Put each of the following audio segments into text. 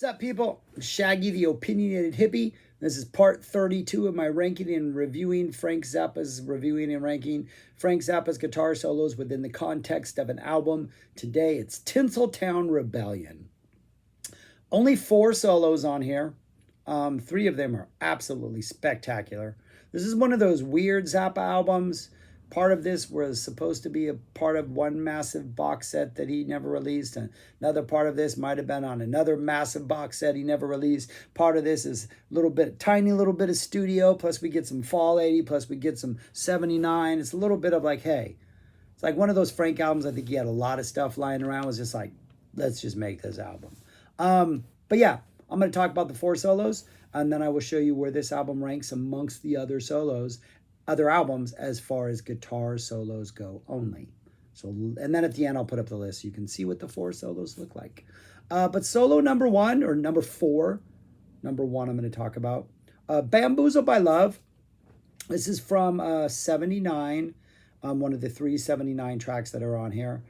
What's up, people? I'm Shaggy, the opinionated hippie. This is part 32 of my ranking and reviewing Frank Zappa's Frank Zappa's guitar solos within the context of an album. Today, it's Tinseltown Rebellion. Only 4 solos on here. 3 of them are absolutely spectacular. This is one of those weird Zappa albums. Part of this was supposed to be a part of one massive box set that he never released. And another part of this might have been on another massive box set he never released. Part of this is tiny little bit of studio, plus we get some Fall 80, plus we get some 79. It's a little bit of like, hey, it's like one of those Frank albums. I think he had a lot of stuff lying around. It was just like, let's just make this album. But yeah, I'm going to talk about the 4 solos, and then I will show you where this album ranks amongst the other albums as far as guitar solos go only. So, and then at the end, I'll put up the list so you can see what the 4 solos look like. But solo number 1, or number 4, number 1 I'm going to talk about, Bamboozled by Love. This is from 79, one of the 3 79 tracks that are on here.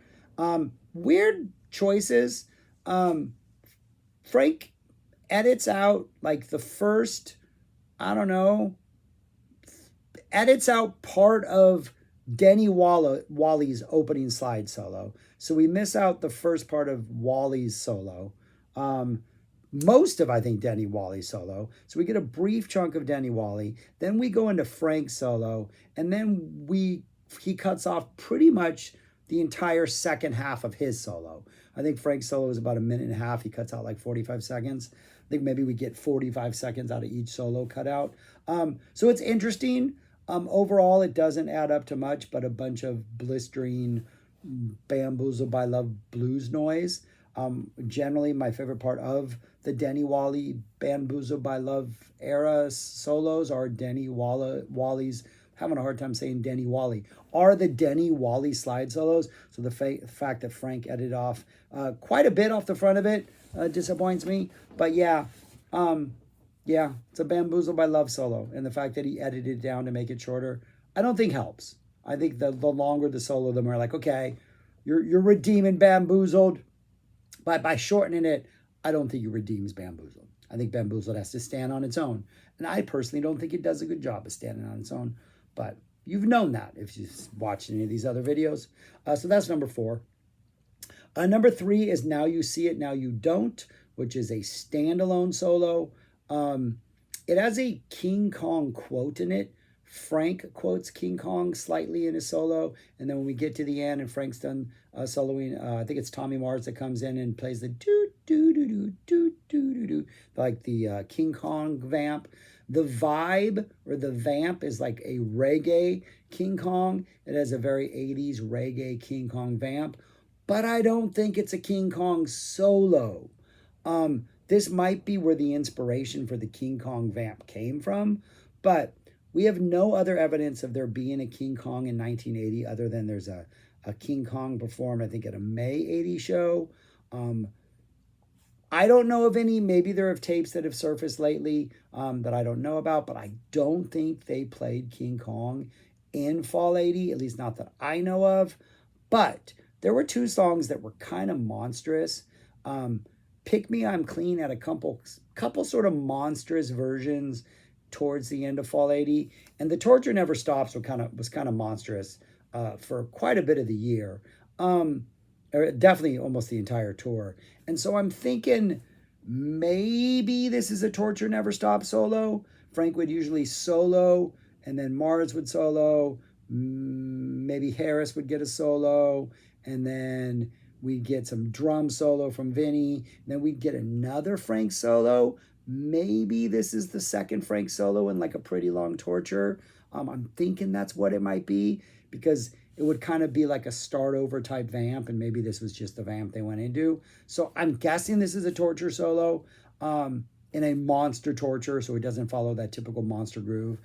Weird choices. Frank edits out like the first, edits out part of Denny Wally's opening slide solo. So we miss out the first part of Wally's solo. Most of, I think, Denny Wally's solo. So we get a brief chunk of Denny Wally. Then we go into Frank's solo. And then he cuts off pretty much the entire second half of his solo. I think Frank's solo is about 1.5 minutes. He cuts out like 45 seconds. I think maybe we get 45 seconds out of each solo cut out. So it's interesting. Overall, it doesn't add up to much, but a bunch of blistering Bamboozled by Love blues noise. Generally, my favorite part of the Denny Wally Bamboozled by Love era solos are Denny Wally's, having a hard time saying Denny Wally, are the Denny Wally slide solos. So the fact that Frank edited off quite a bit off the front of it disappoints me. But yeah, it's a Bamboozled by Love solo. And the fact that he edited it down to make it shorter, I don't think helps. I think the longer the solo, the more like, okay, you're redeeming Bamboozled. But by shortening it, I don't think it redeems Bamboozled. I think Bamboozled has to stand on its own. And I personally don't think it does a good job of standing on its own. But you've known that if you've watched any of these other videos. So that's number 4. Number 3 is Now You See It, Now You Don't, which is a standalone solo. It has a King Kong quote in it. Frank quotes King Kong slightly in his solo, and then when we get to the end and Frank's done soloing, I think it's Tommy Mars that comes in and plays the doo doo doo doo doo doo doo, like the King Kong vamp. The vibe or the vamp is like a reggae King Kong. It has a very 80s reggae King Kong vamp, but I don't think it's a King Kong solo. This might be where the inspiration for the King Kong vamp came from, but we have no other evidence of there being a King Kong in 1980 other than there's a King Kong performed, I think, at a May 80 show. I don't know of any. Maybe there are tapes that have surfaced lately that I don't know about, but I don't think they played King Kong in Fall 80, at least not that I know of. But there were 2 songs that were kind of monstrous. Pick Me, I'm Clean had a couple sort of monstrous versions towards the end of Fall 80. And The Torture Never Stops was kind of monstrous for quite a bit of the year. Or definitely almost the entire tour. And so I'm thinking maybe this is a Torture Never Stops solo. Frank would usually solo, and then Mars would solo. Maybe Harris would get a solo, and then we'd get some drum solo from Vinny. Then we'd get another Frank solo. Maybe this is the second Frank solo in like a Pretty Long Torture. I'm thinking that's what it might be, because it would kind of be like a start over type vamp, and maybe this was just the vamp they went into. So I'm guessing this is a Torture solo in a monster Torture, so it doesn't follow that typical monster groove.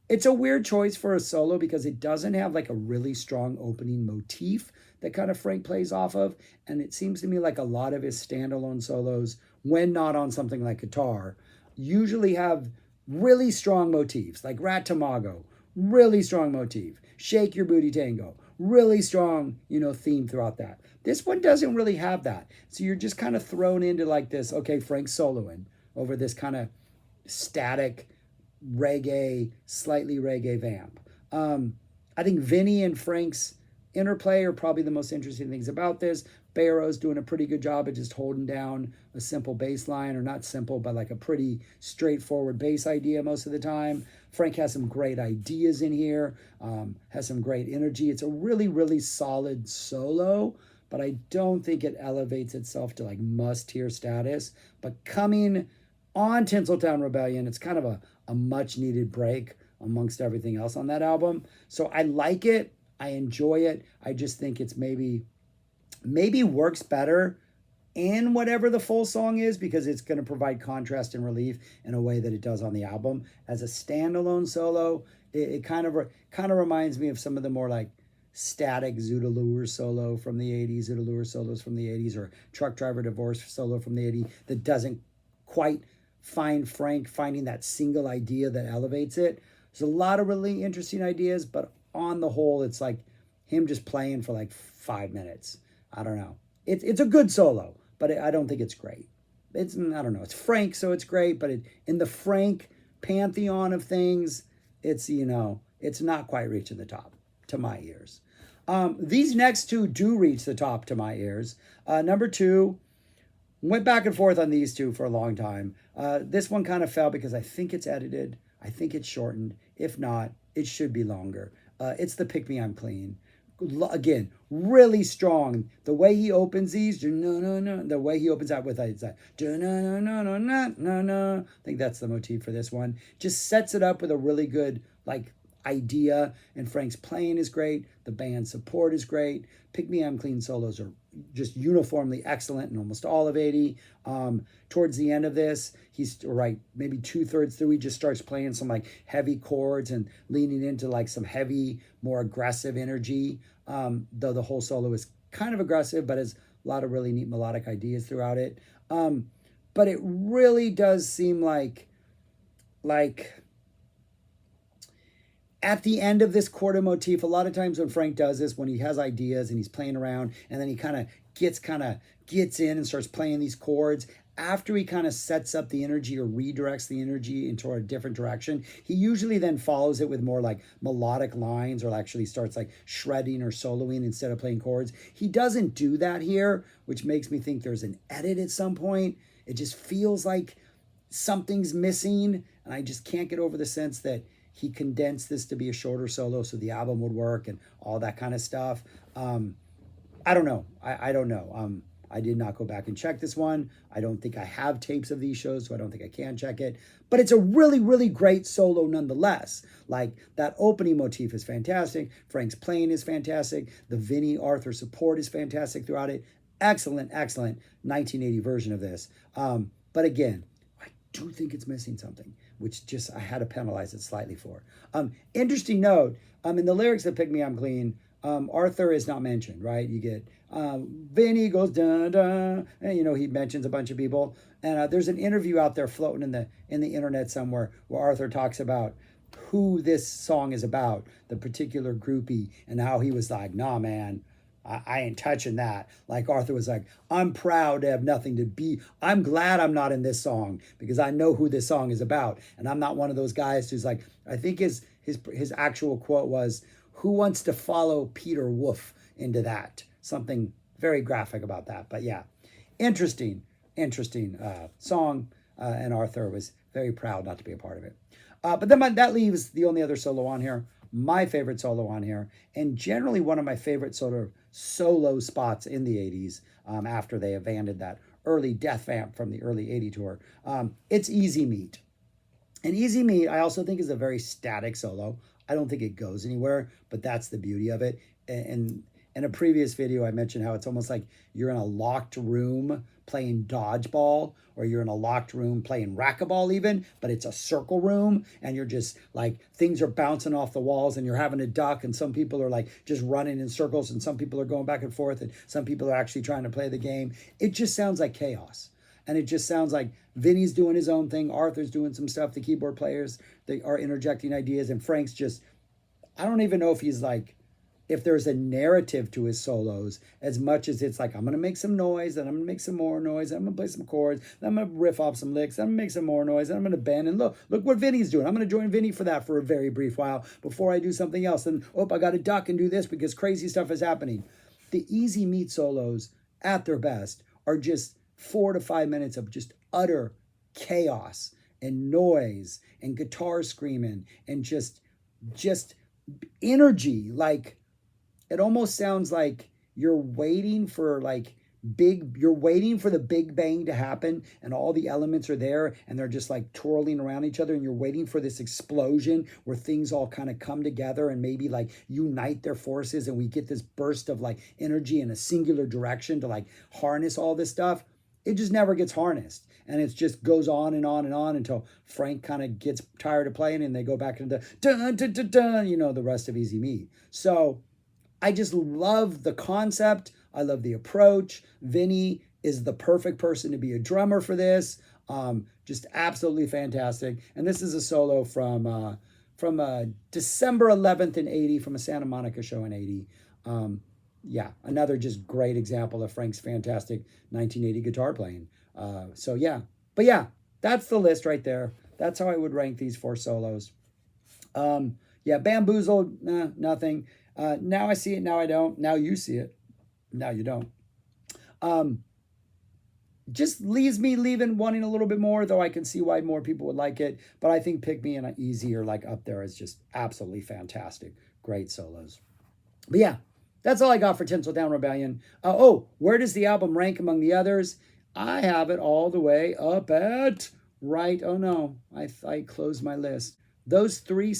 It's a weird choice for a solo because it doesn't have like a really strong opening motif that kind of Frank plays off of. And it seems to me like a lot of his standalone solos, when not on something like guitar, usually have really strong motifs, like Rat Tamago, really strong motif. Shake Your Booty Tango, really strong, theme throughout that. This one doesn't really have that. So you're just kind of thrown into like this, okay, Frank's soloing over this kind of static reggae, slightly reggae vamp. I think Vinny and Frank's interplay are probably the most interesting things about this. Barrow's doing a pretty good job of just holding down a simple bass line, or not simple, but like a pretty straightforward bass idea most of the time. Frank has some great ideas in here, has some great energy. It's a really, really solid solo, but I don't think it elevates itself to like must-hear status. But coming on Tinseltown Rebellion, it's kind of a much-needed break amongst everything else on that album. So I like it. I enjoy it. I just think it's maybe works better in whatever the full song is, because it's going to provide contrast and relief in a way that it does on the album. As a standalone solo, it kind of reminds me of some of the more like static Zoot Allure solo from the 80s, Zoot Allure solos from the 80s, or Truck Driver Divorce solo from the 80s that doesn't quite find Frank finding that single idea that elevates it. There's a lot of really interesting ideas, but on the whole, it's like him just playing for like 5 minutes. I don't know. It's a good solo, but I don't think it's great. I don't know. It's Frank, so it's great, but in the Frank pantheon of things, it's not quite reaching the top to my ears. These next two do reach the top to my ears. Number 2, went back and forth on these two for a long time. This one kind of fell because I think it's edited. I think it's shortened. If not, it should be longer. It's the Pick Me I'm Clean. Again, really strong. The way he opens these, the way he opens out with it's that, I think that's the motif for this one. Just sets it up with a really good like idea, and Frank's playing is great. The band support is great. Pick Me I'm Clean solos are just uniformly excellent in almost all of 80. Towards the end of this, he's right, maybe 2/3 through, he just starts playing some like heavy chords and leaning into like some heavy, more aggressive energy. Though the whole solo is kind of aggressive, but has a lot of really neat melodic ideas throughout it. But it really does seem like at the end of this quarter motif, a lot of times when Frank does this, when he has ideas and he's playing around, and then he kind of gets in and starts playing these chords, after he kind of sets up the energy or redirects the energy into a different direction, he usually then follows it with more like melodic lines, or actually starts like shredding or soloing instead of playing chords. He doesn't do that here, which makes me think there's an edit at some point. It just feels like something's missing, and I just can't get over the sense that he condensed this to be a shorter solo so the album would work and all that kind of stuff. I don't know. I don't know. I did not go back and check this one. I don't think I have tapes of these shows, so I don't think I can check it. But it's a really, really great solo nonetheless. Like, that opening motif is fantastic. Frank's playing is fantastic. The Vinnie Arthur support is fantastic throughout it. Excellent, excellent 1980 version of this. But again, I do think it's missing something, which just I had to penalize it slightly for. Interesting note, in the lyrics of Pick Me I'm Clean, Arthur is not mentioned, right? You get Vinny goes dun dun, and he mentions a bunch of people. And there's an interview out there floating in the internet somewhere where Arthur talks about who this song is about, the particular groupie, and how he was like, nah, man, I ain't touching that. Like, Arthur was like, I'm proud to have nothing to be. I'm glad I'm not in this song because I know who this song is about. And I'm not one of those guys who's like, I think his actual quote was, who wants to follow Peter Wolf into that? Something very graphic about that. But yeah, interesting song. And Arthur was very proud not to be a part of it. But then that leaves the only other solo on here, my favorite solo on here, and generally one of my favorite sort of solo spots in the 80s, after they abandoned that early Death Vamp from the early 80 tour. It's Easy Meat. And Easy Meat, I also think, is a very static solo. I don't think it goes anywhere, but that's the beauty of it. And in a previous video, I mentioned how it's almost like you're in a locked room playing dodgeball, or you're in a locked room playing racquetball even, but it's a circle room, and you're just like, things are bouncing off the walls and you're having to duck, and some people are like just running in circles, and some people are going back and forth, and some people are actually trying to play the game. It just sounds like chaos. And it just sounds like Vinny's doing his own thing, Arthur's doing some stuff, the keyboard players, they are interjecting ideas, and Frank's just, I don't even know if he's like if there's a narrative to his solos, as much as it's like, I'm going to make some noise, then I'm going to make some more noise, then I'm going to play some chords, then I'm going to riff off some licks, then I'm going to make some more noise, then I'm going to bend, and look what Vinny's doing. I'm going to join Vinny for that for a very brief while before I do something else. And, I got to duck and do this because crazy stuff is happening. The Easy Meat solos, at their best, are just 4 to 5 minutes of just utter chaos and noise and guitar screaming and just energy. Like, it almost sounds like you're waiting for the big bang to happen and all the elements are there and they're just like twirling around each other, and you're waiting for this explosion where things all kind of come together and maybe like unite their forces, and we get this burst of like energy in a singular direction to like harness all this stuff. It just never gets harnessed, and it just goes on and on and on until Frank kind of gets tired of playing and they go back into dun, dun, dun, dun, the rest of Easy Meat. So I just love the concept. I love the approach. Vinny is the perfect person to be a drummer for this. Just absolutely fantastic. And this is a solo from December 11th in 80, from a Santa Monica show in 80. Yeah, another just great example of Frank's fantastic 1980 guitar playing. But yeah, that's the list right there. That's how I would rank these 4 solos. Yeah, Bamboozled, nothing. Now I see it, now I don't. Now you see it, now you don't. Just leaves me wanting a little bit more, though I can see why more people would like it. But I think Pick Me and Easy are like up there as just absolutely fantastic. Great solos. But yeah, that's all I got for Tinseltown Rebellion. Where does the album rank among the others? I have it all the way up at right. Oh no, I closed my list. Those 2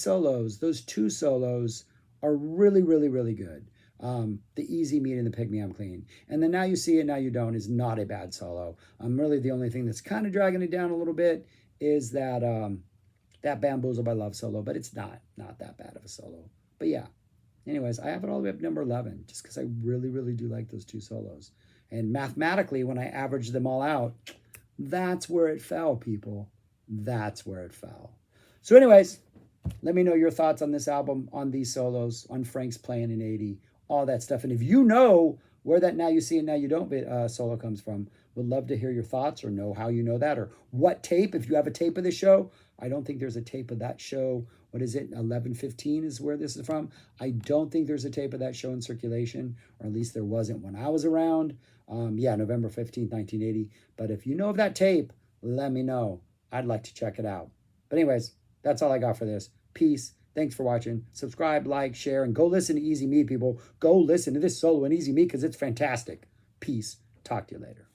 solos are really, really, really good. The Easy Meat and the Pick Me I'm Clean. And then Now You See It, Now You Don't is not a bad solo. Really the only thing that's kind of dragging it down a little bit is that that Bamboozle by Love solo, but it's not that bad of a solo. But yeah, anyways, I have it all the way up to number 11 just because I really, really do like those 2 solos. And mathematically, when I averaged them all out, that's where it fell, people. That's where it fell. So anyways, let me know your thoughts on this album, on these solos, on Frank's playing in 80, all that stuff. And if you know where that Now You See It, Now You Don't solo comes from, would love to hear your thoughts or know how you know that, or what tape, if you have a tape of the show. I don't think there's a tape of that show. What is it? 11:15 is where this is from. I don't think there's a tape of that show in circulation, or at least there wasn't when I was around. November 15th, 1980. But if you know of that tape, let me know. I'd like to check it out. But anyways, that's all I got for this. Peace. Thanks for watching. Subscribe, like, share, and go listen to Easy Meat, people. Go listen to this solo in Easy Meat because it's fantastic. Peace. Talk to you later.